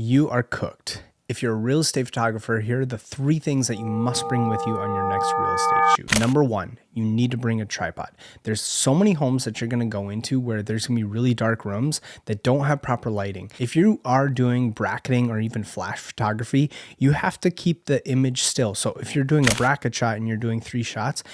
You are cooked. If you're a real estate photographer, here are the 3 things that you must bring with you on your next real estate shoot. Number 1, you need to bring a tripod. There's so many homes that you're going to go into where there's going to be really dark rooms that don't have proper lighting. If you are doing bracketing or even flash photography, you have to keep the image still. So if you're doing a bracket shot and you're doing 3 shots,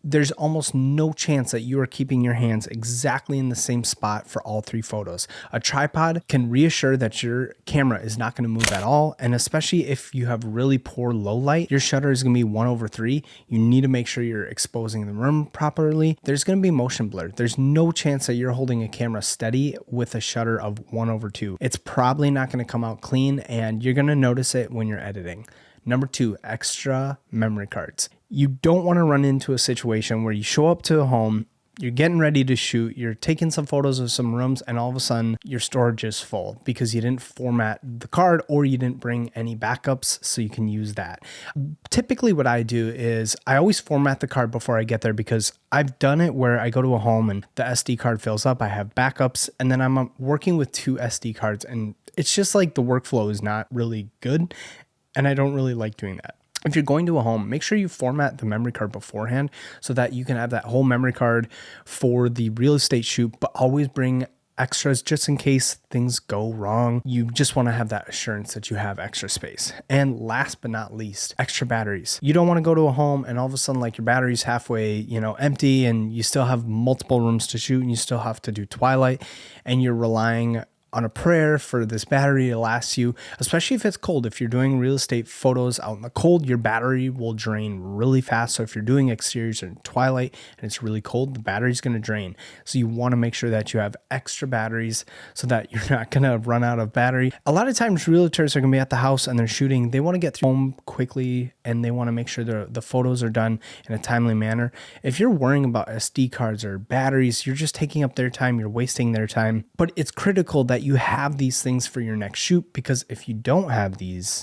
there's almost no chance that you are keeping your hands exactly in the same spot for all 3 photos. A tripod can reassure that your camera is not going to move at all, and especially if you have really poor low light, your shutter is going to be 1/3. You need to make sure you're exposing the room properly. There's going to be motion blur. There's no chance that you're holding a camera steady with a shutter of 1/2. It's probably not going to come out clean, and you're going to notice it when you're editing. Number 2, extra memory cards. You don't want to run into a situation where you show up to a home, you're getting ready to shoot, you're taking some photos of some rooms, and all of a sudden your storage is full because you didn't format the card or you didn't bring any backups so you can use that. Typically what I do is I always format the card before I get there because I've done it where I go to a home and the SD card fills up, I have backups, and then I'm working with 2 SD cards, and it's just like the workflow is not really good, and I don't really like doing that. If you're going to a home, make sure you format the memory card beforehand so that you can have that whole memory card for the real estate shoot, but always bring extras just in case things go wrong. You just want to have that assurance that you have extra space. And last but not least, extra batteries. You don't want to go to a home and all of a sudden like your battery's halfway, empty, and you still have multiple rooms to shoot and you still have to do twilight and you're relying on a prayer for this battery to last you, especially if it's cold. If you're doing real estate photos out in the cold, your battery will drain really fast. So if you're doing exteriors in twilight and it's really cold, the battery's going to drain. So you want to make sure that you have extra batteries so that you're not going to run out of battery. A lot of times realtors are going to be at the house and they're shooting. They want to get through home quickly and they want to make sure the photos are done in a timely manner. If you're worrying about SD cards or batteries, you're just taking up their time, you're wasting their time. But it's critical that you have these things for your next shoot, because if you don't have these,